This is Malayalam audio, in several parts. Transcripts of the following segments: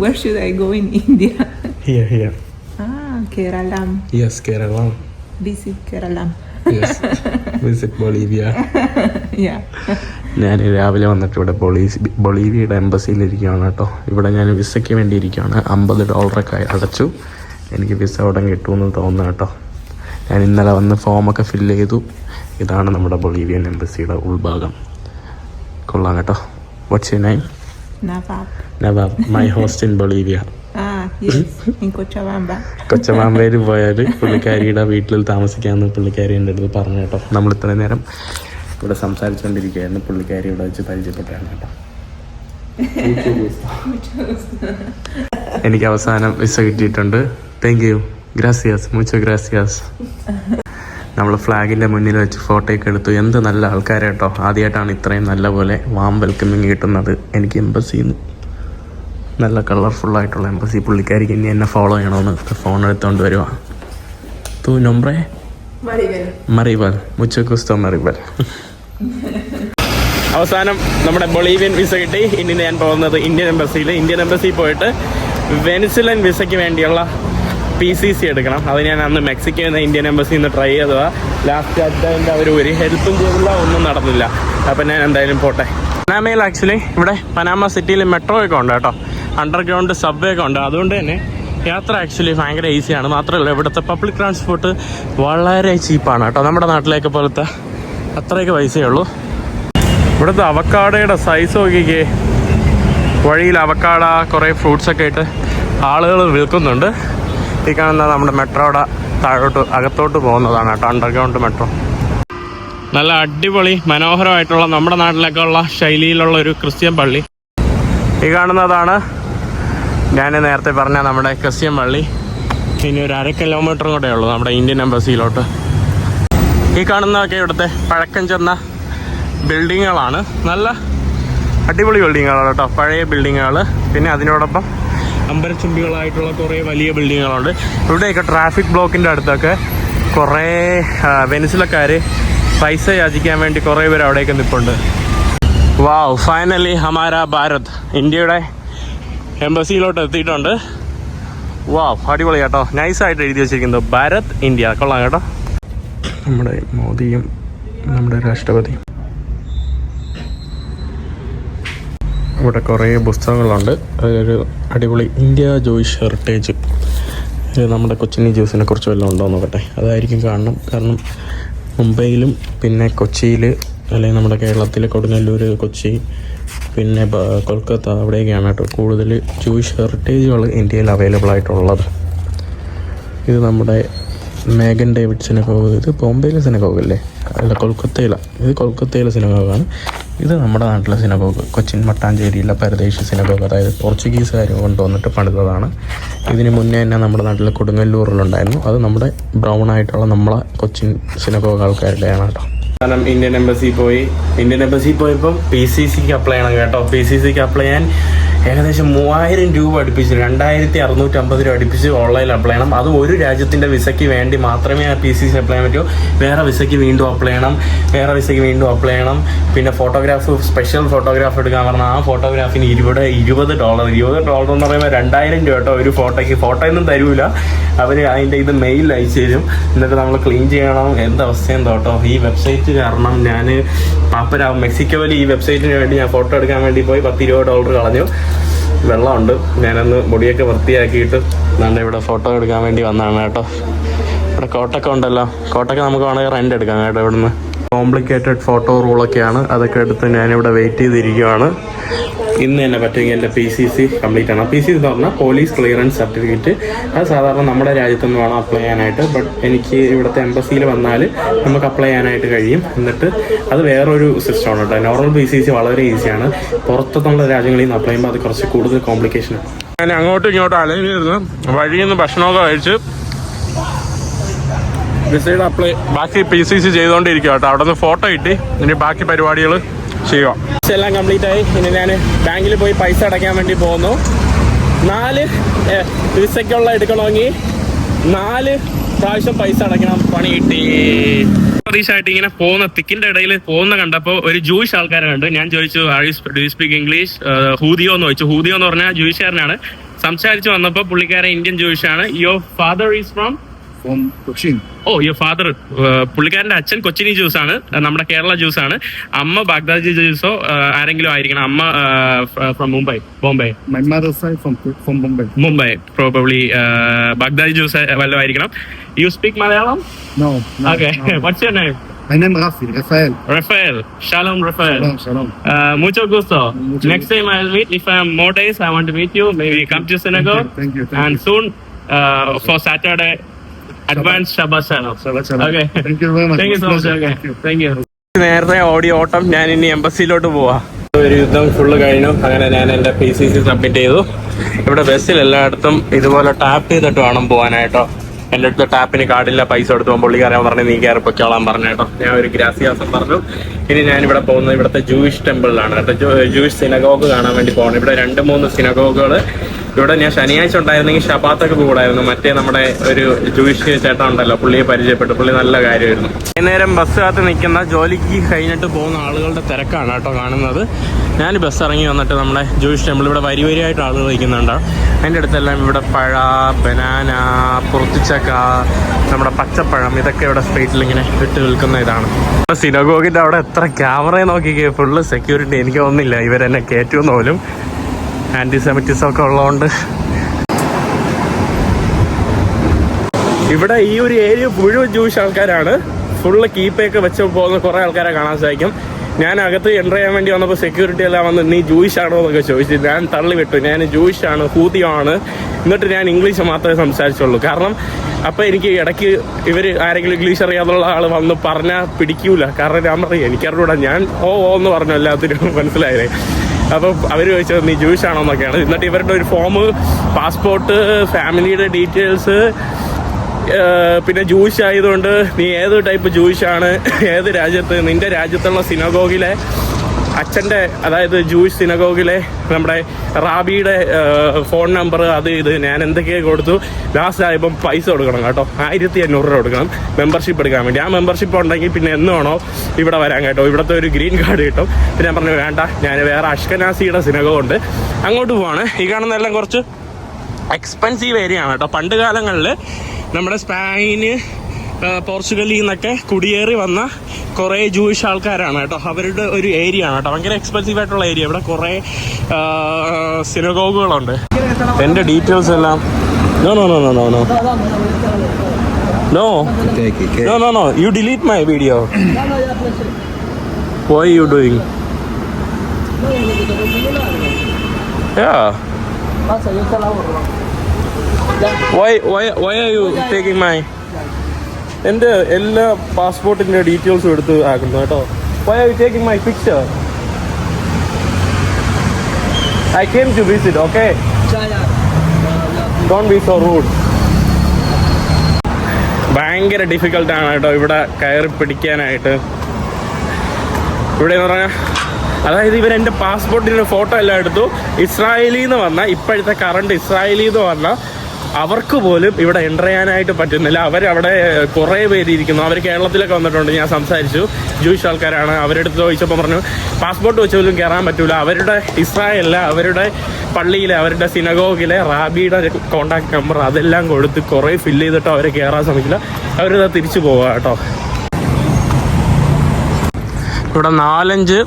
Where should I go in India? Here. Kerala. Yes, Kerala. Visit Kerala. Yes. Visit Bolivia. Yeah. ഞാൻ രാവിലെ വന്നിട്ട് ഇവിടെ ബൊളീവിയയുടെ എംബസിയിലിരിക്കുകയാണ് കേട്ടോ. ഇവിടെ ഞാൻ വിസയ്ക്ക് വേണ്ടി ഇരിക്കുകയാണ്. $50 അടച്ചു. എനിക്ക് വിസ ഉടൻ കിട്ടുമെന്ന് തോന്നുന്നു കേട്ടോ. ഞാൻ ഇന്നലെ വന്ന് ഫോമൊക്കെ ഫില്ല് ചെയ്തു. ഇതാണ് നമ്മുടെ ബൊളീവിയൻ എംബസിയുടെ ഉൾഭാഗം. കൊള്ളാം കേട്ടോ. What's your name? Nawab. My host in Bolivia. കൊച്ചമാമ്പയിൽ പോയാൽ പുള്ളിക്കാരിയുടെ വീട്ടിൽ താമസിക്കാമെന്ന് പുള്ളിക്കാരി എൻ്റെ അടുത്ത് പറഞ്ഞു കേട്ടോ. നമ്മൾ ഇത്രയും നേരം ഇവിടെ സംസാരിച്ചുകൊണ്ടിരിക്കുകയായിരുന്നു. പുള്ളിക്കാരി ഇവിടെ വെച്ച് പരിചയപ്പെട്ടാണ് കേട്ടോ. എനിക്ക് അവസാനം വിസ കിട്ടിയിട്ടുണ്ട്. Thank you. ഗ്രാസിയാസ്, മുച്ചോ ഗ്രാസിയാസ്. നമ്മൾ ഫ്ലാഗിൻ്റെ മുന്നിൽ വെച്ച് ഫോട്ടോയൊക്കെ എടുത്തു. എന്ത് നല്ല ആൾക്കാരെ കേട്ടോ. ആദ്യമായിട്ടാണ് ഇത്രയും നല്ല പോലെ വാം വെൽക്കമിങ് കിട്ടുന്നത് എനിക്ക് എംബസിയിൽ നിന്ന്. നല്ല കളർഫുള്ളായിട്ടുള്ള എംബസി. പുള്ളിക്കാരിക്ക് ഇനി എന്നെ ഫോളോ ചെയ്യണമെന്ന് ഫോൺ എടുത്തുകൊണ്ട് വരുവാ. തൂ നൊമ്പ്രേ മറിവൽ. മുച്ചോ ഗുസ്റ്റോ മറിവൽ. അവസാനം നമ്മുടെ ബൊളീവിയൻ വിസ കിട്ടി. ഇനി ഞാൻ പോകുന്നത് ഇന്ത്യൻ എംബസിയിൽ പോയിട്ട് വെനിസുലൻ വിസയ്ക്ക് വേണ്ടിയുള്ള PCC എടുക്കണം. അത് ഞാൻ അന്ന് മെക്സിക്കോയിൽ നിന്ന് ഇന്ത്യൻ എംബസിയിൽ നിന്ന് ട്രൈ ചെയ്തതാ. ലാസ്റ്റ് അതിൻ്റെ അവർ ഒരു ഹെൽപ്പും ചെയ്തില്ല, ഒന്നും നടന്നില്ല. അപ്പം ഞാൻ എന്തായാലും പോട്ടെ. പനാമയിൽ ആക്ച്വലി ഇവിടെ പനാമ സിറ്റിയിൽ മെട്രോ ഒക്കെ ഉണ്ട് കേട്ടോ. അണ്ടർഗ്രൗണ്ട് സബ്വേ ഒക്കെ ഉണ്ട്. അതുകൊണ്ട് തന്നെ യാത്ര ആക്ച്വലി ഭയങ്കര ഈസിയാണ്. മാത്രമല്ല ഇവിടുത്തെ പബ്ലിക് ട്രാൻസ്പോർട്ട് വളരെ ചീപ്പാണ് കേട്ടോ. നമ്മുടെ നാട്ടിലേക്ക് പോലത്തെ അത്രയൊക്കെ പൈസയേ ഉള്ളൂ. ഇവിടുത്തെ അവക്കാടയുടെ സൈസ് നോക്കിക്കേ. വഴിയിൽ അവക്കാട കുറേ ഫ്രൂട്ട്സൊക്കെ ആയിട്ട് ആളുകൾ വിൽക്കുന്നുണ്ട്. ഈ കാണുന്ന നമ്മുടെ മെട്രോയുടെ അകത്തോട്ട് പോകുന്നതാണ് കേട്ടോ, അണ്ടർഗ്രൗണ്ട് മെട്രോ. നല്ല അടിപൊളി മനോഹരമായിട്ടുള്ള നമ്മുടെ നാട്ടിലൊക്കെ ഉള്ള ശൈലിയിലുള്ള ഒരു ക്രിസ്ത്യൻ പള്ളി. ഈ കാണുന്നതാണ് ഞാൻ നേരത്തെ പറഞ്ഞ നമ്മുടെ ക്രിസ്ത്യൻ പള്ളി. ഇനി ഒരു 1/2 കിലോമീറ്ററും കൂടെ ഉള്ളൂ നമ്മുടെ ഇന്ത്യൻ എംബസിയിലോട്ട്. ഈ കാണുന്നതൊക്കെ ഇവിടുത്തെ പഴക്കം ചെന്ന ബിൽഡിങ്ങുകളാണ്. നല്ല അടിപൊളി ബിൽഡിങ്ങുകളാണ് കേട്ടോ, പഴയ ബിൽഡിങ്ങുകൾ. പിന്നെ അതിനോടൊപ്പം അമ്പരച്ചുംബികളായിട്ടുള്ള കുറേ വലിയ ബിൽഡിങ്ങുകളുണ്ട്. ഇവിടെയൊക്കെ ട്രാഫിക് ബ്ലോക്കിൻ്റെ അടുത്തൊക്കെ കുറേ വെനിസുലക്കാർ പൈസ യാചിക്കാൻ വേണ്ടി കുറേ പേര് അവിടെയൊക്കെ നിൽപ്പുണ്ട്. വാവ്, ഫൈനലി ഹമാര ഭാരത് ഇന്ത്യയുടെ എംബസിയിലോട്ട് എത്തിയിട്ടുണ്ട്. വാവ്, അടിപൊളി കേട്ടോ. നൈസായിട്ട് എഴുതി വെച്ചിരിക്കുന്നത് ഭാരത് ഇന്ത്യ. കൊള്ളാം കേട്ടോ. നമ്മുടെ മോദിയും നമ്മുടെ രാഷ്ട്രപതി. ഇവിടെ കുറേ പുസ്തകങ്ങളുണ്ട്. അതൊരു അടിപൊളി ഇന്ത്യ ജൂയിഷ് ഹെറിറ്റേജ്. നമ്മുടെ കൊച്ചിൻ ജ്യൂസിനെ കുറിച്ച് വല്ലതും ഉണ്ടോ നോക്കട്ടെ. അതായിരിക്കും കാണണം. കാരണം മുംബൈയിലും പിന്നെ കൊച്ചിയിൽ, അല്ലെങ്കിൽ നമ്മുടെ കേരളത്തിലെ കൊടുങ്ങല്ലൂർ, കൊച്ചി, പിന്നെ കൊൽക്കത്ത, അവിടെയൊക്കെയാണ് കേട്ടോ കൂടുതൽ ജൂയിഷ് ഹെറിറ്റേജുകൾ ഇന്ത്യയിൽ അവൈലബിൾ ആയിട്ടുള്ളത്. ഇത് നമ്മുടെ മേഗൻ ഡേവിഡ് സിനഗോഗ്. ഇത് ബോംബെയിലെ സിനഗോഗ് അല്ലേ? അല്ല, കൊൽക്കത്തയിലാണ്. ഇത് കൊൽക്കത്തയിലെ സിനഗോഗാണ്. ഇത് നമ്മുടെ നാട്ടിലെ സിനഗോഗ്, കൊച്ചിൻ മട്ടാഞ്ചേരിയിലെ പരദേശി സിനഗോഗ്. അതായത് പോർച്ചുഗീസുകാർ കൊണ്ടുവന്നിട്ട് പണിതതാണ്. ഇതിന് മുന്നേ തന്നെ നമ്മുടെ നാട്ടിലെ കൊടുങ്ങല്ലൂരിലുണ്ടായിരുന്നു. അത് നമ്മുടെ ബ്രൗൺ ആയിട്ടുള്ള നമ്മളെ കൊച്ചിൻ സിനഗോഗ് ആൾക്കാരുടെയാണ് കേട്ടോ. ഇന്ത്യൻ എംബസിയിൽ പോയപ്പോൾ PCCക്ക് അപ്ലൈ ചെയ്യണം കേട്ടോ. PCCക്ക് അപ്ലൈ ചെയ്യാൻ ഏകദേശം 3000 രൂപ അടുപ്പിച്ച്, 2650 രൂപ അടുപ്പിച്ച് ഓൺലൈനിൽ അപ്ലൈ ചെയ്യണം. അത് ഒരു രാജ്യത്തിൻ്റെ വിസയ്ക്ക് വേണ്ടി മാത്രമേ ആ PCC അപ്ലൈ ചെയ്യാൻ പറ്റൂ. വേറെ വിസയ്ക്ക് വീണ്ടും അപ്ലൈ ചെയ്യണം. പിന്നെ ഫോട്ടോഗ്രാഫ്, സ്പെഷ്യൽ ഫോട്ടോഗ്രാഫ് എടുക്കാൻ പറഞ്ഞാൽ ആ ഫോട്ടോഗ്രാഫിന് $20 എന്ന് പറയുമ്പോൾ 2000 രൂപ കേട്ടോ ഒരു ഫോട്ടോയ്ക്ക്. ഫോട്ടോയൊന്നും തരൂല അവർ, അതിൻ്റെ ഇത് മെയിൽ അയച്ചു തരും. എന്നിട്ട് നമ്മൾ ക്ലീൻ ചെയ്യണം. എന്തവസ്ഥയും കേട്ടോ. ഈ വെബ്സൈറ്റ് കാരണം ഞാൻ പാപ്പരാവും. മെക്സിക്കോയിൽ ഈ വെബ്സൈറ്റിന് വേണ്ടി ഞാൻ ഫോട്ടോ എടുക്കാൻ വേണ്ടി പോയി $10-20 കളഞ്ഞു. വെള്ളമുണ്ട്. ഞാനന്ന് മുടിയൊക്കെ വൃത്തിയാക്കിയിട്ട് നല്ല ഇവിടെ ഫോട്ടോ എടുക്കാൻ വേണ്ടി വന്നതാണ് കേട്ടോ. ഇവിടെ കോട്ടൊക്കെ ഉണ്ടല്ലോ. കോട്ടൊക്കെ നമുക്ക് വേണമെങ്കിൽ റെൻ്റ് എടുക്കാം കേട്ടോ. ഇവിടുന്ന് കോംപ്ലിക്കേറ്റഡ് ഫോട്ടോ റൂളൊക്കെയാണ്. അതൊക്കെ എടുത്ത് ഞാനിവിടെ വെയിറ്റ് ചെയ്തിരിക്കുകയാണ്. ഇന്ന് തന്നെ പറ്റുമെങ്കിൽ എൻ്റെ PCC കംപ്ലീറ്റ് ആണ്. PCC എന്ന് പറഞ്ഞാൽ പോലീസ് ക്ലിയറൻസ് സർട്ടിഫിക്കറ്റ്. അത് സാധാരണ നമ്മുടെ രാജ്യത്തൊന്നും വേണം അപ്ലൈ ചെയ്യാനായിട്ട്. ബട്ട് എനിക്ക് ഇവിടുത്തെ എംബസിയിൽ വന്നാൽ നമുക്ക് അപ്ലൈ ചെയ്യാനായിട്ട് കഴിയും. എന്നിട്ട് അത് വേറൊരു സിസ്റ്റമാണ് കേട്ടോ. നോർമൽ PCC വളരെ ഈസിയാണ്. പുറത്തുള്ള രാജ്യങ്ങളിൽ നിന്ന് അപ്ലൈ ചെയ്യുമ്പോൾ അത് കുറച്ച് കൂടുതൽ കോംപ്ലിക്കേഷനാണ്. ഞാൻ അങ്ങോട്ടും ഇങ്ങോട്ടും അലഞ്ഞിരുന്ന് വഴിയിൽ നിന്ന് ഭക്ഷണമൊക്കെ കഴിച്ച് വിസയുടെ അപ്ലൈ ബാക്കി PCC ചെയ്തുകൊണ്ടിരിക്കുക കേട്ടോ. അവിടെ നിന്ന് ഫോട്ടോ കിട്ടി. ഇനി ബാക്കി പരിപാടികൾ ചെയ്യുക. എല്ലാം കംപ്ലീറ്റ് ആയി. ഇനി ഞാൻ ബാങ്കിൽ പോയി പൈസ അടയ്ക്കാൻ വേണ്ടി പോകുന്നു. 4 വിസയ്ക്കുള്ള എടുക്കണമെങ്കിൽ 4 പ്രാവശ്യം പൈസ അടയ്ക്കണം. പണി കിട്ടി. പ്രതീക്ഷയായിട്ട് ഇങ്ങനെ പോകുന്ന തിക്കിന്റെ ഇടയിൽ പോകുന്ന കണ്ടപ്പോൾ ഒരു ജൂയിഷ് ആൾക്കാരെ കണ്ടു. ഞാൻ ചോദിച്ചു ഡു യു സ്പീക്ക് ഇംഗ്ലീഷ്, ഹൂദിയോ എന്ന് ചോദിച്ചു. ഹൂദിയോ എന്ന് പറഞ്ഞാൽ ജൂയിഷുകാരനാണ്. സംസാരിച്ച് വന്നപ്പോൾ പുള്ളിക്കാരൻ ഇന്ത്യൻ ജൂയിഷാണ്. Your father is from Cochin. Oh your father, പുള്ളിക്കാരന്റെ അച്ഛൻ കൊച്ചിനി ജ്യൂസ് ആണ്, നമ്മുടെ കേരള ജ്യൂസ് ആണ്. അമ്മ ബാഗ്ദാദി ജ്യൂസോ ആരെങ്കിലും ആയിരിക്കണം. അമ്മ from Mumbai, Bombay. My mother's side from Bombay. Mumbai, probably Baghdadi juice വല്ലതും ആയിരിക്കണം. You speak Malayalam? No. Okay, watts your name? My name is Rafael. Rafael. Shalom, Rafael. Shalom. Mucho gusto. Mucho Next time I'll meet. If I have more days, I want to meet you. Maybe come to synagogue. Thank you. And soon, for Saturday, advanced Shabbat Shalom. Shalom. Okay. Thank you very much. Thank you so much. Pleasure. Okay. Thank you. നേരത്തെ ഓടിയ ഓട്ടം ഞാൻ ഇനി എംബസിയിലോട്ട് പോവാ. ഒരു യുദ്ധം ഫുള്ള് കഴിഞ്ഞു. അങ്ങനെ ഞാൻ എൻ്റെ PCC സബ്മിറ്റ് ചെയ്തു. ഇവിടെ ബസ്സിൽ എല്ലായിടത്തും ഇതുപോലെ ടാപ്പ് ചെയ്തിട്ട് വേണം പോകാനായിട്ടോ. എൻ്റെ അടുത്ത് ടാപ്പിന് കാർഡില്ല, പൈസ കൊടുത്തു പുള്ളിക്കാരൻ പറഞ്ഞു നീ കയറി പൊയ്ക്കോളാൻ പറഞ്ഞേട്ടോ. ഞാൻ ഒരു ഗ്രാസിയാസം പറഞ്ഞു. ഇനി ഞാനിവിടെ പോകുന്നത് ഇവിടുത്തെ ജൂയിഷ് ടെമ്പിളിലാണ് കേട്ടോ. ജൂയിഷ് സിനഗോഗ് കാണാൻ വേണ്ടി പോകണം. ഇവിടെ 2-3 സിനഗോഗുകൾ ഇവിടെ ഞാൻ ശനിയാഴ്ച ഉണ്ടായിരുന്നെങ്കിൽ ഷബാത്തൊക്കെ കൂടായിരുന്നു. മറ്റേ നമ്മുടെ ഒരു ജൂയിഷ് ചേട്ടൻ ഉണ്ടല്ലോ, പുള്ളിയെ പരിചയപ്പെട്ടു. പുള്ളി നല്ല കാര്യമായിരുന്നു. വൈകുന്നേരം ബസ് കാത്ത് നിൽക്കുന്ന ജോലിക്ക് കഴിഞ്ഞിട്ട് പോകുന്ന ആളുകളുടെ തിരക്കാണ് കേട്ടോ കാണുന്നത്. ഞാൻ ബസ് ഇറങ്ങി വന്നിട്ട് നമ്മുടെ ജൂയിഷ് ടെമ്പിൾ ഇവിടെ വരിയായിട്ട് ആളുകൾ നിൽക്കുന്നുണ്ട്. അതിൻ്റെ അടുത്തെല്ലാം ഇവിടെ പഴ, ബനാന, പുറത്തിച്ചക്ക, നമ്മുടെ പച്ചപ്പഴം, ഇതൊക്കെ ഇവിടെ സ്ട്രീറ്റിൽ ഇങ്ങനെ ഇട്ട് വിൽക്കുന്ന ഇതാണ്. സിനഗോഗിൻ്റെ അവിടെ എത്ര ക്യാമറയെ നോക്കിക്കേ, ഫുള്ള് സെക്യൂരിറ്റി. എനിക്ക് തോന്നുന്നില്ല ഇവരെന്നെ കയറ്റുമെന്ന് പോലും. ആൻറ്റിസെമിറ്റിസം ഒക്കെ ഉള്ളതുകൊണ്ട് ഇവിടെ ഈ ഒരു ഏരിയ മുഴുവൻ ജൂയിഷ് ആൾക്കാരാണ്. ഫുള്ള് കീപ്പയൊക്കെ വെച്ച് പോകുന്ന കുറേ ആൾക്കാരെ കാണാൻ സാധിക്കും. ഞാൻ അകത്ത് എൻ്റർ ചെയ്യാൻ വേണ്ടി വന്നപ്പോൾ സെക്യൂരിറ്റി എല്ലാം വന്ന് നീ ജൂയിഷ് ആണോ എന്നൊക്കെ ചോദിച്ചു. ഞാൻ തള്ളി വിട്ടു, ഞാൻ ജൂയിഷ് ആണ്, ഹൂദിയോ ആണ്. എന്നിട്ട് ഞാൻ ഇംഗ്ലീഷ് മാത്രമേ സംസാരിച്ചുള്ളൂ. കാരണം അപ്പോൾ എനിക്ക് ഇടയ്ക്ക് ഇവർ ആരെങ്കിലും ഇംഗ്ലീഷ് അറിയാതുള്ള ആൾ വന്ന് പറഞ്ഞാൽ പിടിക്കൂല. കാരണം ഞാൻ പറയും എനിക്കറിഞ്ഞൂടാ, ഞാൻ ഓ എന്ന് പറഞ്ഞു എല്ലാത്തിനും മനസ്സിലായില്ലേ. അപ്പോൾ അവർ ചോദിച്ചത് നീ ജൂയിഷ് ആണോ എന്നൊക്കെയാണ്. എന്നിട്ട് ഇവരുടെ ഒരു ഫോം, പാസ്പോർട്ട്, ഫാമിലിയുടെ ഡീറ്റെയിൽസ്, പിന്നെ ജൂയിഷ് ആയതുകൊണ്ട് നീ ഏത് ടൈപ്പ് ജൂയിഷാണ്, ഏത് രാജ്യത്ത്, നിന്റെ രാജ്യത്തുള്ള സിനഗോഗിലെ അച്ഛൻ്റെ, അതായത് ജൂയിഷ് സിനഗോഗിലെ നമ്മുടെ റാബിയുടെ ഫോൺ നമ്പർ, അത് ഇത് ഞാൻ എന്തൊക്കെയാണ് കൊടുത്തു. ലാസ്റ്റ് ആയപ്പം പൈസ കൊടുക്കണം കേട്ടോ. 1500 രൂപ കൊടുക്കണം മെമ്പർഷിപ്പ് എടുക്കാൻ വേണ്ടി. ആ മെമ്പർഷിപ്പ് ഉണ്ടെങ്കിൽ പിന്നെ എന്ന് വേണോ ഇവിടെ വരാൻ കേട്ടോ. ഇവിടുത്തെ ഒരു ഗ്രീൻ കാർഡ് കിട്ടും. പിന്നെ ഞാൻ പറഞ്ഞു വേണ്ട, ഞാൻ വേറെ അഷ്കനാസിയുടെ സിനഗോഗ് ഉണ്ട്, അങ്ങോട്ട് പോവാണ്. ഈ കാണുന്നതെല്ലാം കുറച്ച് എക്സ്പെൻസീവ് ഏരിയ ആണ് കേട്ടോ. പണ്ട് കാലങ്ങളിൽ നമ്മുടെ സ്പെയിന്, പോർച്ചുഗലിൽ നിന്നൊക്കെ കുടിയേറി വന്ന കുറേ ജൂയിഷ് ആൾക്കാരാണ് കേട്ടോ. അവരുടെ ഒരു ഏരിയ ആണ് കേട്ടോ. ഭയങ്കര എക്സ്പെൻസീവ് ആയിട്ടുള്ള ഏരിയ. ഇവിടെ കുറേ സിനഗോഗുകളുണ്ട്. എൻ്റെ ഡീറ്റെയിൽസ് എല്ലാം no no no no no no no no no no you delete my video. Why you doing? Why are you taking my എൻ്റെ എല്ലാ പാസ്പോർട്ടിൻ്റെ ഡീറ്റെയിൽസും എടുത്ത് ആക്കുന്നു കേട്ടോ. Why are you taking my picture? I came to visit, okay? Don't be so rude. ഭയങ്കര ഡിഫിക്കൽട്ടാണ് കേട്ടോ ഇവിടെ കയറി പിടിക്കാനായിട്ട്. ഇവിടെ എന്ന് പറഞ്ഞാൽ അതായത് ഇവരെൻ്റെ പാസ്പോർട്ടിൻ്റെ ഫോട്ടോ എല്ലാം എടുത്തു. ഇസ്രായേലിൽ നിന്ന് വന്ന, ഇപ്പോഴത്തെ കറണ്ട് ഇസ്രായേലിൽ നിന്ന് വന്ന അവർക്ക് പോലും ഇവിടെ എൻ്റർ ചെയ്യാനായിട്ട് പറ്റുന്നില്ല. അവരവിടെ കുറേ പേര് ഇരിക്കുന്നു. അവർ കേരളത്തിലൊക്കെ വന്നിട്ടുണ്ട്. ഞാൻ സംസാരിച്ചു, ജൂയിഷ് ആൾക്കാരാണ്. അവരുടെ അടുത്ത് ചോദിച്ചപ്പോൾ പറഞ്ഞു പാസ്പോർട്ട് വെച്ച് പോലും കയറാൻ പറ്റൂല. അവരുടെ ഇസ്രായേലിലെ അവരുടെ പള്ളിയിലെ അവരുടെ സിനഗോഗിലെ റാബിയുടെ കോണ്ടാക്ട് നമ്പർ അതെല്ലാം കൊടുത്ത് കുറേ ഫില്ല് ചെയ്തിട്ട് അവർ കയറാൻ ശ്രമിക്കില്ല. അവരിത് തിരിച്ചു പോവുക കേട്ടോ. ഇവിടെ 4-5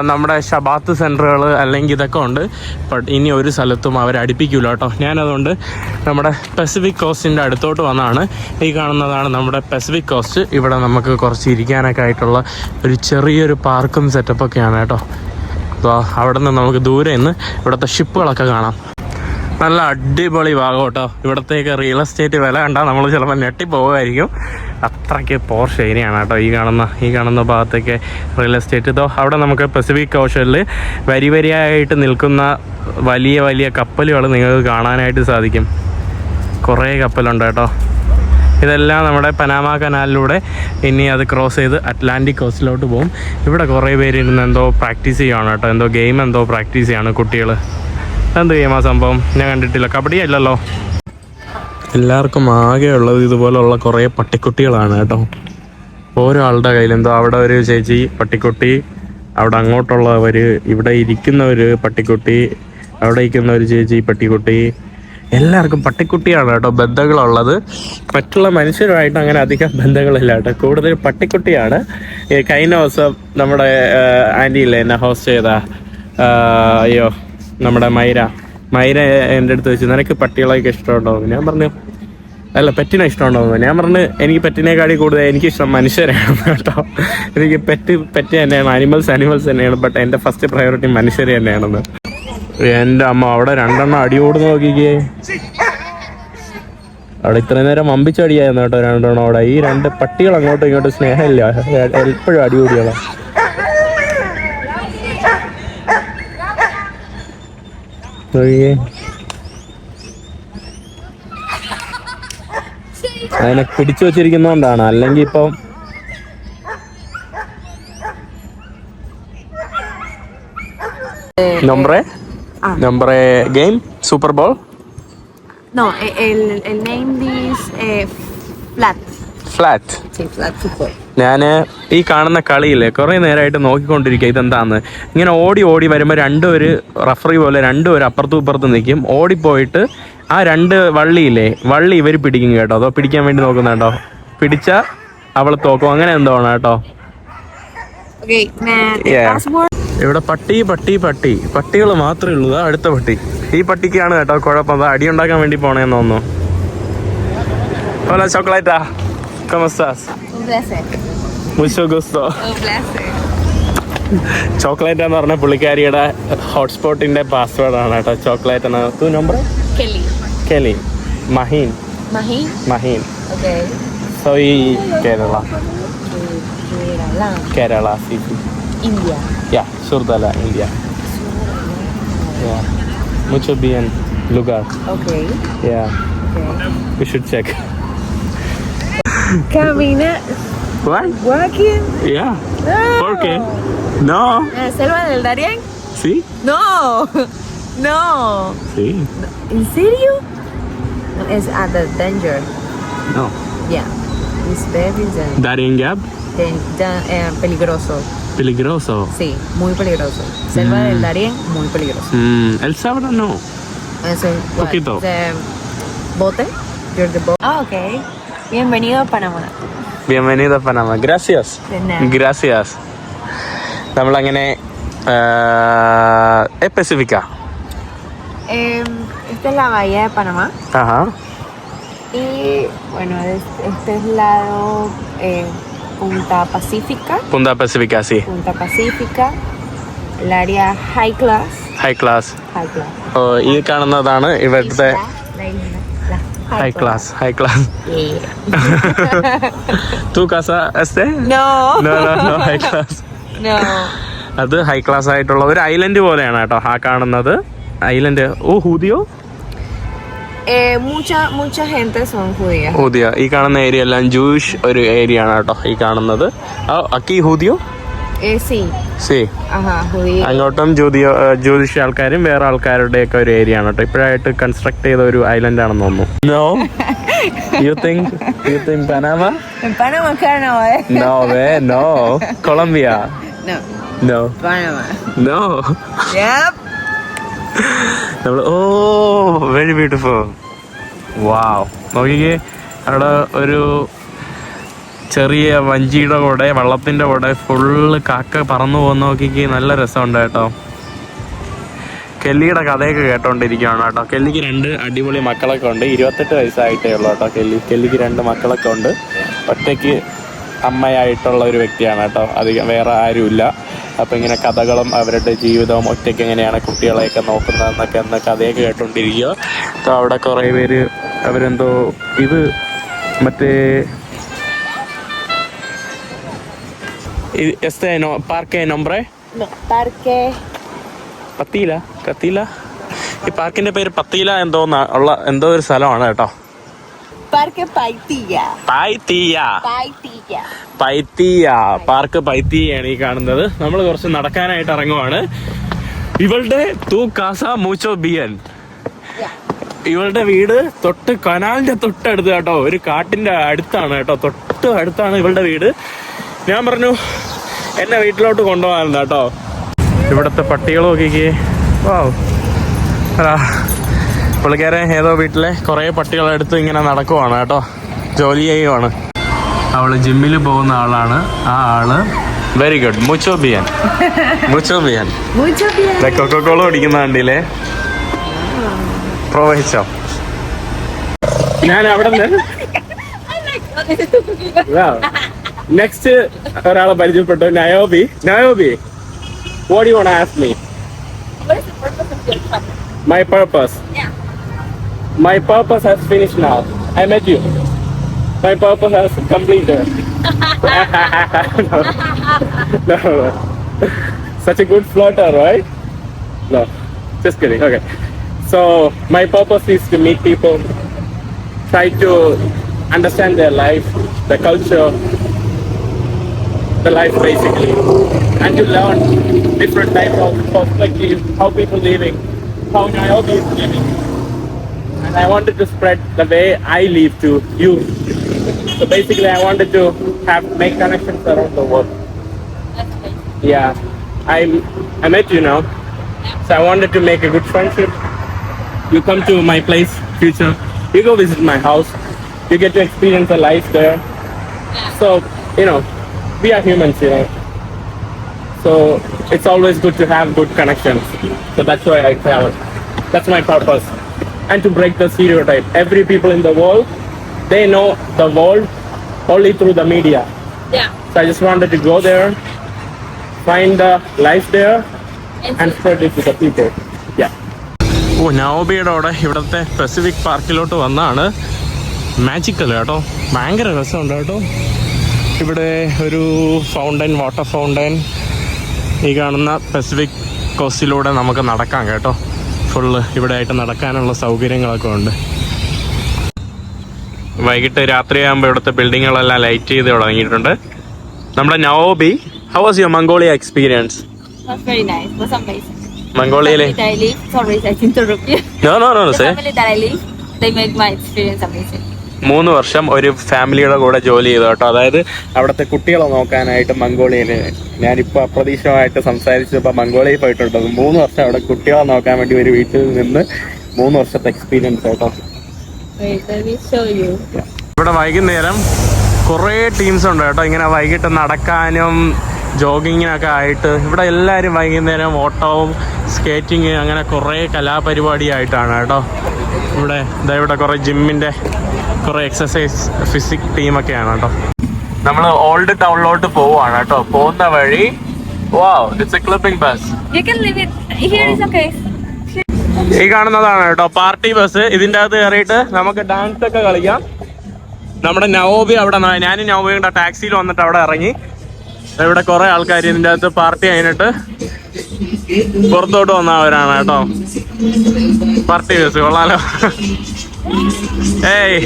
നമ്മുടെ ഷബാത്ത് സെൻറ്ററുകൾ അല്ലെങ്കിൽ ഇതൊക്കെ ഉണ്ട്. ബട്ട് ഇനി ഒരു സ്ഥലത്തും അവരടിപ്പിക്കില്ല കേട്ടോ. ഞാനതുകൊണ്ട് നമ്മുടെ പസഫിക് കോസ്റ്റിൻ്റെ അടുത്തോട്ട് വന്നതാണ്. ഈ കാണുന്നതാണ് നമ്മുടെ പസഫിക് കോസ്റ്റ്. ഇവിടെ നമുക്ക് കുറച്ച് ഇരിക്കാനൊക്കെ ആയിട്ടുള്ള ഒരു ചെറിയൊരു പാർക്കും സെറ്റപ്പൊക്കെയാണ് കേട്ടോ. അപ്പോൾ അവിടെ നിന്ന് നമുക്ക് ദൂരെ നിന്ന് ഇവിടുത്തെ ഷിപ്പുകളൊക്കെ കാണാം. നല്ല അടിപൊളി ഭാഗം കേട്ടോ. ഇവിടത്തേക്ക് റിയൽ എസ്റ്റേറ്റ് വില കണ്ടാൽ നമ്മൾ ചിലപ്പോൾ ഞെട്ടിപ്പോകുമായിരിക്കും. അത്രയ്ക്ക് പോർഷ് ഏരിയയാണ് കേട്ടോ ഈ കാണുന്ന ഭാഗത്തേക്ക് റിയൽ എസ്റ്റേറ്റ്. ഇതോ അവിടെ നമുക്ക് പസഫിക് ഓഷനിൽ വരിയായിട്ട് നിൽക്കുന്ന വലിയ വലിയ കപ്പലുകൾ നിങ്ങൾക്ക് കാണാനായിട്ട് സാധിക്കും. കുറേ കപ്പലുണ്ട് കേട്ടോ. ഇതെല്ലാം നമ്മുടെ പനാമ കനാലിലൂടെ ഇനി അത് ക്രോസ് ചെയ്ത് അറ്റ്ലാന്റിക് കോസ്റ്റിലോട്ട് പോകും. ഇവിടെ കുറേ പേര് ഇരുന്ന് എന്തോ പ്രാക്ടീസ് ചെയ്യുകയാണ് കേട്ടോ. എന്തോ ഗെയിം എന്തോ പ്രാക്ടീസ് ചെയ്യാണ് കുട്ടികൾ. എന്ത് ഗെയിം ആ സംഭവം? ഞാൻ കണ്ടിട്ടില്ല. കബഡിയല്ലല്ലോ. എല്ലാവർക്കും ആകെ ഉള്ളത് ഇതുപോലുള്ള കുറേ പട്ടിക്കുട്ടികളാണ് കേട്ടോ. ഓരോ ആളുടെ കയ്യിലെന്തോ അവിടെ ഒരു ചേച്ചി പട്ടിക്കുട്ടി, അവിടെ അങ്ങോട്ടുള്ളവർ, ഇവിടെ ഇരിക്കുന്നവർ പട്ടിക്കുട്ടി, അവിടെ ഇരിക്കുന്ന ഒരു ചേച്ചി പട്ടിക്കുട്ടി. എല്ലാവർക്കും പട്ടിക്കുട്ടിയാണ് കേട്ടോ ബന്ധങ്ങളുള്ളത്. മറ്റുള്ള മനുഷ്യരുമായിട്ട് അങ്ങനെ അധികം ബന്ധങ്ങളില്ല കേട്ടോ, കൂടുതൽ പട്ടിക്കുട്ടിയാണ്. കഴിഞ്ഞ ദിവസം നമ്മുടെ ആൻറ്റി ഇല്ലേ എന്നെ ഹോസ്റ്റ് ചെയ്ത, അയ്യോ നമ്മുടെ മൈര എൻ്റെ അടുത്ത് വെച്ച് നിനക്ക് പട്ടികളൊക്കെ ഇഷ്ടമുണ്ടോ? ഞാൻ പറഞ്ഞു അല്ല പെറ്റിനെ ഇഷ്ടമുണ്ടോ? ഞാൻ പറഞ്ഞു എനിക്ക് പെറ്റിനേക്കാടി കൂടുതൽ എനിക്കിഷ്ടം മനുഷ്യരാണ് കേട്ടോ. എനിക്ക് പെറ്റ് തന്നെയാണ്, അനിമൽസ് തന്നെയാണ്. ബട്ട് എൻ്റെ ഫസ്റ്റ് പ്രയോറിറ്റി മനുഷ്യർ തന്നെയാണെന്ന്. എൻ്റെ അമ്മ അവിടെ 2 എണ്ണം അടിയോട് നോക്കിക്കേ. അവിടെ ഇത്രയും നേരം അമ്പിച്ചടിയായിരുന്നു കേട്ടോ 2 എണ്ണം അവിടെ. ഈ 2 പട്ടികൾ അങ്ങോട്ടും ഇങ്ങോട്ടും സ്നേഹമില്ല, എപ്പോഴും അടികൂടിയാണ്. അതിനെ പിടിച്ചു വച്ചിരിക്കുന്നോണ്ടാണ്, അല്ലെങ്കിൽ ഇപ്പം nombre game Super Bowl. No, el name is flat. Sí, flat football. ഞാൻ ഈ കാണുന്ന കളിയില്ലേ കുറേ നേരമായിട്ട് നോക്കിക്കൊണ്ടിരിക്കുക ഇതെന്താന്ന്. ഇങ്ങനെ ഓടി വരുമ്പോൾ 2 പേര് റഫറി പോലെ 2 പേര് അപ്പുറത്തും ഇപ്പുറത്തും നിൽക്കും. ഓടിപ്പോയിട്ട് ആ 2 വള്ളി ഇവർ പിടിക്കും കേട്ടോ. അതോ പിടിക്കാൻ വേണ്ടി നോക്കുന്നുണ്ടോ? പിടിച്ചാൽ അവൾ തോക്കും, അങ്ങനെ എന്തോ ആണ് കേട്ടോ. Okay, ഇവിടെ പട്ടികൾ മാത്രമേ ഉള്ളൂ. അടുത്ത പട്ടി, ഈ പട്ടിക്കാണ് കേട്ടോ കുഴപ്പം. അടി ഉണ്ടാക്കാൻ വേണ്ടി പോണേന്ന് തോന്നുന്നു. Hola Chocolata, ¿cómo estás? Un placer. Mucho gusto. Un placer. Chocolate എന്ന് പറഞ്ഞ പുള്ളിക്കാരിയുടെ ഹോട്ട്സ്പോട്ടിന്റെ പാസ്വേഡാണ് കേട്ടോ ചോക്ലേറ്റ് എന്ന്. Tu nombre? Kelly. Mahin. Okay. Soy Kerala. Kerala, sí. India. Yeah, sur de la India. Yeah. Mucho bien lugar. Okay. Yeah. Okay. We should check. Camina. What? Walking. Yeah. No. ¿Por qué? No. ¿La selva del Darién? Sí. No. No. Sí. ¿En serio? No, it's at the danger. No. Yeah. It's very danger. Darien Gap. Peligroso. Sí, muy peligroso. Selva del Darién, muy peligroso. El sábado no. Eso, Poquito. ¿Bote? You're the boat. Ah, okay. Bienvenido a Panamá. Bienvenido a Panamá. Gracias. De nada. Gracias. നമ്മളങ്ങനെ específica. Esta es la bahía de Panamá. Ajá. Y bueno, este es lado Punta Pacífica. Punta Pacífica, sí. Punta Pacífica. El área high class. High class. High class. ഈ കാണുന്നതാണ് ഇവിടുത്തെ high class. Yeah. Tu casa este? No. No, high class. No. അത് ഹൈ ക്ലാസ് ആയിട്ടുള്ള ഒരു ഐലൻഡ് പോലെയാണ് കേട്ടോ ആ കാണുന്നത്. ഐലൻഡ് ഹൂദിയോ. Mucha gente son judías. ഹൂദിയ. ഈ കാണുന്ന ഏരിയ എല്ലാം ജൂയിഷ് ഒരു ഏരിയ ആണ് കേട്ടോ ഈ കാണുന്നത്. അക്കി ഹൂദിയോ. Sí. സി. Ajá, judíos. അങ്ങോട്ടും ജ്യോതിഷ് ആൾക്കാരും വേറെ ആൾക്കാരുടെ ഒക്കെ ഒരു ഏരിയ ആണ് കേട്ടോ. ഇപ്പോഴായിട്ട് കൺസ്ട്രക്ട് ചെയ്ത ഒരു ഐലൻഡ് ആണെന്ന് തോന്നുന്നു. No. You think Panama? En Panamá no, No, no. Colombia. No. Panama. No. Yep. Very beautiful. Wow. നോക്കിക്കേ അവിടെ ഒരു ചെറിയ വഞ്ചിയുടെ കൂടെ വെള്ളത്തിൻ്റെ കൂടെ ഫുള്ള് കാക്ക പറന്നു പോകുന്ന നോക്കിക്കേ നല്ല രസമുണ്ട് കേട്ടോ. കെല്ലിയുടെ കഥയൊക്കെ കേട്ടോണ്ടിരിക്കുകയാണ് കേട്ടോ. കെല്ലിക്ക് 2 അടിപൊളി മക്കളൊക്കെ ഉണ്ട്. 28 വയസ്സായിട്ടേ ഉള്ളൂ കേട്ടോ കെല്ലിക്ക് 2 മക്കളൊക്കെ ഉണ്ട്. ഒറ്റയ്ക്ക് അമ്മയായിട്ടുള്ള ഒരു വ്യക്തിയാണ് കേട്ടോ. അധികം വേറെ ആരുമില്ല. അപ്പം ഇങ്ങനെ കഥകളും അവരുടെ ജീവിതവും ഒറ്റയ്ക്ക് എങ്ങനെയാണ് കുട്ടികളെയൊക്കെ നോക്കുന്നതെന്നൊക്കെ എന്ന കഥയൊക്കെ കേട്ടോണ്ടിരിക്കുക. അപ്പോൾ അവിടെ കുറേ പേര് അവരെന്തോ ഇത് മറ്റേ പാർക്ക് nombre? No, parque. കത്തീല. ഈ പാർക്കിന്റെ പേര് പത്തീല എന്തോ ഒരു സ്ഥലമാണ് കേട്ടോ. Parque Paitilla. പാർക്ക് പൈത്തിയാണ് ഈ കാണുന്നത്. നമ്മൾ കുറച്ച് നടക്കാനായിട്ട് ഇറങ്ങുവാണ്. ഇവളുടെ തൂ കാസ മൂച്ചോ ബിയൻ. ഇവളുടെ വീട് തൊട്ട് കനാലിന്റെ തൊട്ടടുത്ത് കേട്ടോ, ഒരു കാട്ടിന്റെ അടുത്താണ് കേട്ടോ, തൊട്ട് അടുത്താണ് ഇവളുടെ വീട്. ഞാൻ പറഞ്ഞു എന്നെ വീട്ടിലോട്ട് കൊണ്ടുപോകാറുണ്ട് കേട്ടോ. ഇവിടുത്തെ പട്ടികളും ഒക്കെ വാവ്. പുള്ളിക്കാരൻ ഏതോ വീട്ടിലെ കുറേ പട്ടികളെടുത്ത് ഇങ്ങനെ നടക്കുവാണ് കേട്ടോ, ജോലി ചെയ്യുവാണ്. അവള് ജിമ്മിൽ പോകുന്ന ആളാണ്. ആ ആള് വെരി ഗുഡ്. മുച്ചോ ബിയാൻ കൊക്കോക്കോള കുടിക്കുന്ന കണ്ടില്ലേ. പ്രവഹിച്ചോ. ഞാൻ അവിടെ നിന്ന് നെക്സ്റ്റ് ഒരാളെ പരിചയപ്പെട്ടു. നയോബി. What do you want to ask me? What is the purpose of your trip? My purpose. Yeah. My purpose has finished now. I met you. My purpose has completed. No. Such a good floater, right? No. Just kidding. Okay. So my purpose is to meet people, try to understand their life, the culture, the life basically, and to learn different types of perspectives, how people living, how Niobe is living. And I wanted to spread the way I live to you. So basically I wanted to make connections around the world. That's great. Yeah. I met you now. So I wanted to make a good friendship. You come to my place, future. You go visit my house. You get to experience the life there. So, we are humans, So it's always good to have good connections. So that's why I travel. That's my purpose. And to break the stereotype. Every people in the world, they know the world only through the media. Yeah. So I just wanted to go there, find the life there, and spread it to the people. Yeah. നയോബിയുടെ അവിടെ ഇവിടുത്തെ പസഫിക് പാർക്കിലോട്ട് വന്നാണ്. മാജിക്കൽ കേട്ടോ, ഭയങ്കര രസമുണ്ട് കേട്ടോ. ഇവിടെ ഒരു വാട്ടർ ഫൗണ്ടൻ, ഈ കാണുന്ന പസഫിക് കോസ്റ്റിലൂടെ നമുക്ക് നടക്കാം കേട്ടോ. ഫുള്ള് ഇവിടെ ആയിട്ട് നടക്കാനുള്ള സൗകര്യങ്ങളൊക്കെ ഉണ്ട്. വൈകിട്ട് രാത്രിയാകുമ്പോൾ ഇവിടുത്തെ ബിൽഡിങ്ങുകളെല്ലാം ലൈറ്റ് ചെയ്ത് തുടങ്ങിയിട്ടുണ്ട്. നമ്മുടെ നയോബി, how was your Mongolia experience? That's very nice. It was amazing. മംഗോളിയയിലെ The family that I live, sorry I interrupt you. No, The say. family that I live, they make my experience amazing. 3 വർഷം ഒരു ഫാമിലിയുടെ കൂടെ ജോലി ചെയ്തു കേട്ടോ. അതായത് അവിടുത്തെ കുട്ടികളെ നോക്കാനായിട്ട് മംഗോളിയയിൽ. ഞാനിപ്പോൾ അപ്രതീക്ഷിതമായിട്ട് സംസാരിച്ചപ്പോൾ മംഗോളിയയിൽ പോയിട്ടുണ്ട്. 3 വർഷം അവിടെ കുട്ടികളെ നോക്കാൻ വേണ്ടി ഒരു വീട്ടിൽ നിന്ന് 3 വർഷത്തെ എക്സ്പീരിയൻസ് കേട്ടോ. Wait, let me show you. ഇവിടെ വൈകുന്നേരം കുറേ ടീംസ് ഉണ്ട് കേട്ടോ, ഇങ്ങനെ വൈകിട്ട് നടക്കാനും ജോഗിങ്ങിനൊക്കെ ആയിട്ട്. ഇവിടെ എല്ലാവരും വൈകുന്നേരം ഓട്ടവും സ്കേറ്റിങ് അങ്ങനെ കുറേ കലാപരിപാടിയായിട്ടാണ് കേട്ടോ. ഇവിടെ കുറേ ജിമ്മിൻ്റെ കുറേ എക്സസൈസ് ഫിസിക് ടീമൊക്കെയാണ് കേട്ടോ. നമ്മൾ ഓൾഡ് ടൗണിലോട്ട് പോവാണ് കേട്ടോ. പോകുന്ന വഴി it's A clipping bus. You can leave it. Here is okay. ഈ കാണുന്നതാണ് കേട്ടോ പാർട്ടി ബസ്. ഇതിൻ്റെ അകത്ത് കയറിയിട്ട് നമുക്ക് ഡാൻസ് ഒക്കെ കളിക്കാം. നമ്മുടെ നവോബി അവിടെ, ഞാനും നവോബിയുടെ ടാക്സിയിൽ വന്നിട്ട് അവിടെ ഇറങ്ങി. ഇവിടെ കുറെ ആൾക്കാർ ഇതിൻ്റെ അകത്ത് പാർട്ടി കഴിഞ്ഞിട്ട് പുറത്തോട്ട് വന്നവരാണ് കേട്ടോ. പാർട്ടി ബസ് കൊള്ളാലോ. ഏയ്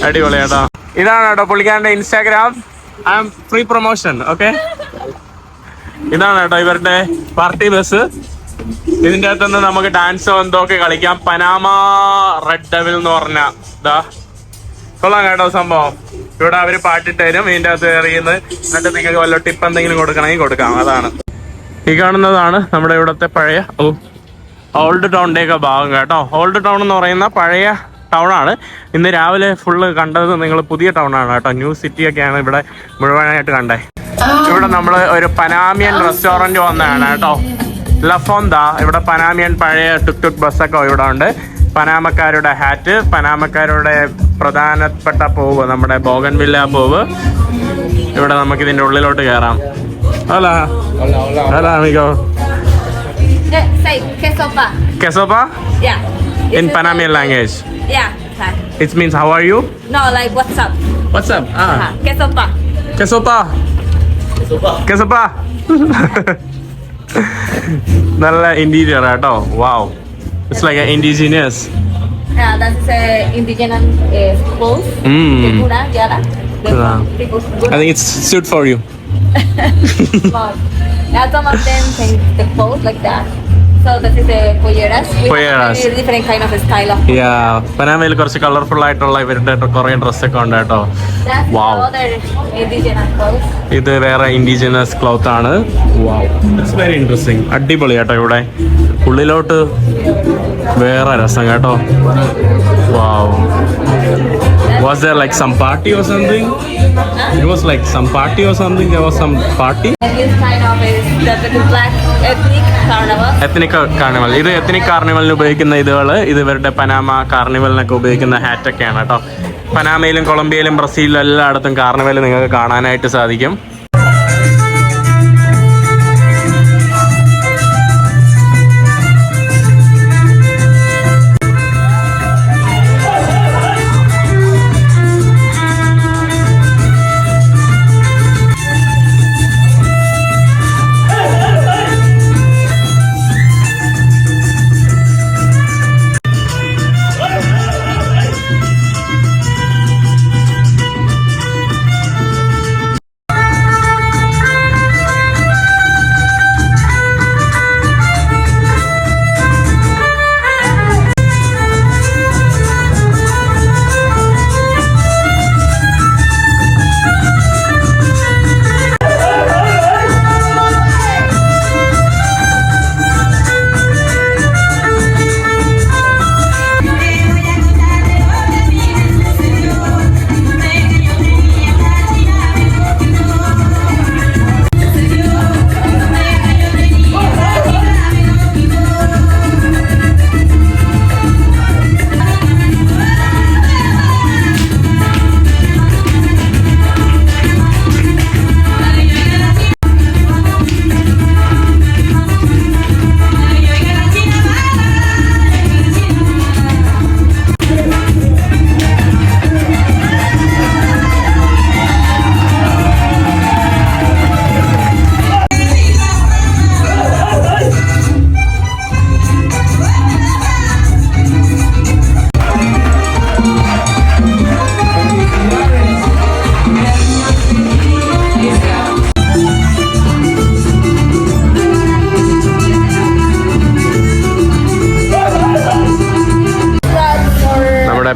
അടിപൊളി കേട്ടോ. ഇതാണ് കേട്ടോ പുള്ളിക്കാരൻ്റെ Instagram. I am free promotion. Okay, ഇതാണ് കേട്ടോ ഇവരുടെ പാർട്ടി ബസ്. ഇതിൻ്റെ അകത്തുനിന്ന് നമുക്ക് ഡാൻസോ എന്തൊക്കെ കളിക്കാം. പനാമ റെഡ് ഡെവിൽ എന്ന് പറഞ്ഞ കൊള്ളാം കേട്ടോ സംഭവം. ഇവിടെ അവര് പാട്ടിട്ട് തരും. ഇതിൻ്റെ അകത്ത് എറിയുന്നത്. എന്നിട്ട് നിങ്ങൾക്ക് വല്ല ടിപ്പ് എന്തെങ്കിലും കൊടുക്കണമെങ്കിൽ കൊടുക്കാം. അതാണ് ഈ കാണുന്നതാണ് നമ്മുടെ ഇവിടുത്തെ പഴയ ഓൾഡ് ടൗണിൻ്റെയൊക്കെ ഭാഗം കേട്ടോ. ഓൾഡ് ടൗൺ എന്ന് പറയുന്ന പഴയ ടൗണാണ്. ഇന്ന് രാവിലെ ഫുള്ള് കണ്ടത് നിങ്ങൾ പുതിയ ടൗണാണ് കേട്ടോ. ന്യൂ സിറ്റിയൊക്കെയാണ് ഇവിടെ മുഴുവനായിട്ട് കണ്ടേ. ഇവിടെ നമ്മൾ ഒരു പനാമിയൻ റെസ്റ്റോറൻറ്റ് വന്നതാണ് കേട്ടോ. ലഫോന്ത. ഇവിടെ പനാമിയൻ പഴയ ടുക് ബസ്സൊക്കെ ഇവിടെ ഉണ്ട്. പനാമക്കാരുടെ ഹാറ്റ്, പനാമക്കാരുടെ പ്രധാനപ്പെട്ട പൂവ്, നമ്മുടെ ബോഗൻവില്ല പൂവ്. ഇവിടെ നമുക്ക് ഇതിൻ്റെ ഉള്ളിലോട്ട് കയറാം. Hola, amigo. Say quesopa. Quesopa? Yeah. In Panamanian language. Yeah. It means how are you? No, like what's up? What's up? Quesopa. Quesopa. Quesopa. നല്ല ഇന്റീരിയർ കേട്ടോ. Wow, it's like indigenous. Yeah, that's indigenous clothes. Pura, yara. I think it's suit for you. Yeah, some of them paint the clothes like that. So this is the polleras. We Polleras. have a different kind of style of. പനാമയിൽ കുറച്ച് കളർഫുൾ ആയിട്ടുള്ള ഇവരുടെ കുറെ ഡ്രസ്സൊക്കെ ഉണ്ട് കേട്ടോ. That's Wow. the other indigenous clothes. ഇത് വേറെ ഇൻഡിജിനസ് ക്ലോത്ത് ആണ്. It's very interesting. അടിപൊളി കേട്ടോ. ഇവിടെ ഉള്ളിലോട്ട് വേറെ രസം കേട്ടോ. വാവ്. Was there like some party or something? It was like some party or something. There was some party. And this kind of is the black ethnic carnival. Ethnic carnival. ഇത് എത്നിക് കാർണിവലിന് ഉപയോഗിക്കുന്ന ഇത് ഇവരുടെ പനാമ കാർണിവലിനൊക്കെ ഉപയോഗിക്കുന്ന ഹാറ്റൊക്കെയാണ് കേട്ടോ. പനാമയിലും കൊളംബിയയിലും ബ്രസീലിലും എല്ലായിടത്തും കാർണിവൽ നിങ്ങൾക്ക് കാണാനായിട്ട് സാധിക്കും.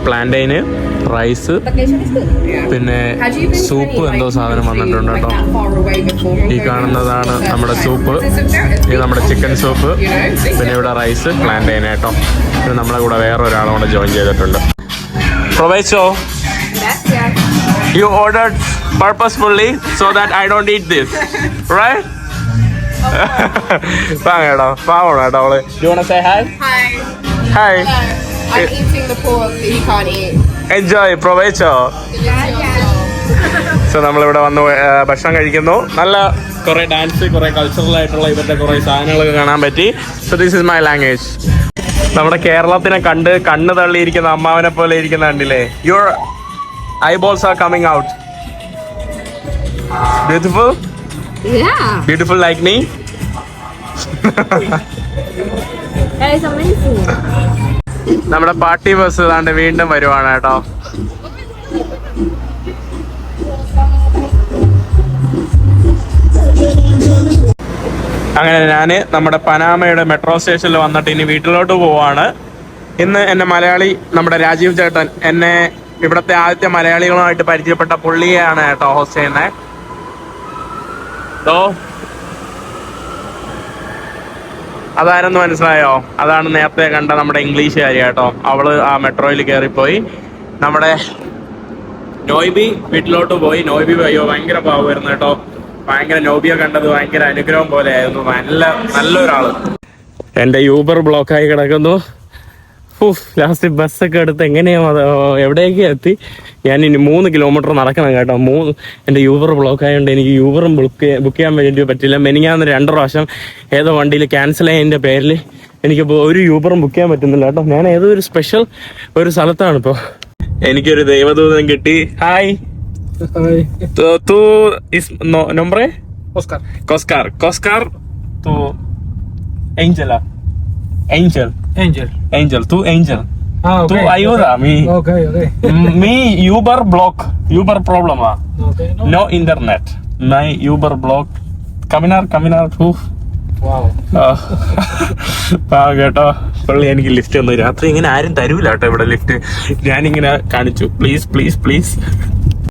പ്ലാന്റൈന്, റൈസ്, പിന്നെ സൂപ്പ് എന്തോ സാധനം വന്നിട്ടുണ്ട് കേട്ടോ. ഈ കാണുന്നതാണ് നമ്മുടെ സൂപ്പ്. ഇത് നമ്മുടെ ചിക്കൻ സൂപ്പ്. പിന്നെ ഇവിടെ റൈസ്, പ്ലാന്റൈൻ കേട്ടോ. പിന്നെ നമ്മളെ കൂടെ വേറെ ഒരാളും കൂടെ ജോയിൻ ചെയ്തിട്ടുണ്ട്. Proviso, you ordered purposefully so that I don't eat this, right? കേട്ടോ, പാവണം കേട്ടോ അവള്. You wanna say hi? Hi. I'm eating the pork that he can't eat. Enjoy, provecho. So നമ്മളിവിടെ വന്ന് ഭക്ഷണം കഴിക്കുന്നു. നല്ല കുറെ ഡാൻസ്, കുറെ കൾച്ചറൽ ആയിട്ടുള്ള ഇവരുടെ കുറെ സാധനങ്ങളൊക്കെ കാണാൻ പറ്റി. So this is my language. നമ്മുടെ കേരളത്തിനെ കണ്ട് കണ്ണ് തള്ളിയിരിക്കുന്ന അമ്മാവനെ പോലെ ഇരിക്കുന്ന കണ്ടില്ലേ? Your eyeballs are coming out. Beautiful? Yeah. Beautiful like me? That is amazing. നമ്മുടെ പാർട്ടി ബസ് ഇതാണ്ട് വീണ്ടും വരുവാണ് കേട്ടോ. അങ്ങനെ ഞാൻ നമ്മുടെ പനാമയുടെ മെട്രോ സ്റ്റേഷനിൽ വന്നിട്ട് ഇനി വീട്ടിലോട്ട് പോവാണ്. ഇന്ന് എന്നെ മലയാളി നമ്മുടെ രാജീവ് ചേട്ടൻ എന്നെ ഇവിടുത്തെ ആദ്യത്തെ മലയാളികളുമായിട്ട് പരിചയപ്പെട്ട പുള്ളിയാണ് കേട്ടോ ഹോസ്റ്റ് ചെയ്യുന്നത്. അതാരെന്ന് മനസ്സിലായോ? അതാണ് നേരത്തെ കണ്ട നമ്മുടെ ഇംഗ്ലീഷുകാരി കേട്ടോ. അവള് ആ മെട്രോയിൽ കയറിപ്പോയി. നമ്മുടെ നോയ്ബി വീട്ടിലോട്ട് പോയി. നോയ്ബി അയ്യോ ഭയങ്കര പാവമായിരുന്നു കേട്ടോ. ഭയങ്കര നോബിയെ കണ്ടത് ഭയങ്കര അനുഗ്രഹം പോലെ ആയിരുന്നു. നല്ലൊരാള്. എൻ്റെ യൂബർ ബ്ലോക്കായി കിടക്കുന്നു. ലാസ്റ്റ് ബസ്സൊക്കെ എടുത്ത് എങ്ങനെയാ എവിടേക്ക് എത്തി. ഞാൻ ഇനി 3 കിലോമീറ്റർ നടക്കണം കേട്ടോ. എൻ്റെ യൂബർ ബ്ലോക്ക് ആയതുകൊണ്ട് എനിക്ക് യൂബറും ബുക്ക് ചെയ്യാൻ വേണ്ടി പറ്റില്ല. മെനിങ്ങാന്ന് 2 പ്രാവശ്യം ഏതോ വണ്ടിയിൽ ക്യാൻസൽ ചെയ്യുന്നതിൻ്റെ പേരിൽ എനിക്കിപ്പോൾ ഒരു യൂബറും ബുക്ക് ചെയ്യാൻ പറ്റുന്നില്ല കേട്ടോ. ഞാൻ ഏതോ ഒരു സ്പെഷ്യൽ ഒരു സ്ഥലത്താണ് ഇപ്പോൾ. എനിക്കൊരു ദൈവദൂതൻ കിട്ടി. Hi. tú is nombre? Oscar. tú Angela. Angel. Tú Angel. Okay. Tú ayuda a mí. Okay. Mi Uber block. Uber problema. Okay. No internet. My Uber block. Caminar. കേട്ടോ പുള്ളി എനിക്ക് ലിഫ്റ്റ് തന്നു. രാത്രി ഇങ്ങനെ ആരും തരൂല കേട്ടോ ഇവിടെ ലിഫ്റ്റ്. ഞാനിങ്ങനെ കാണിച്ചു, പ്ലീസ് പ്ലീസ് പ്ലീസ്.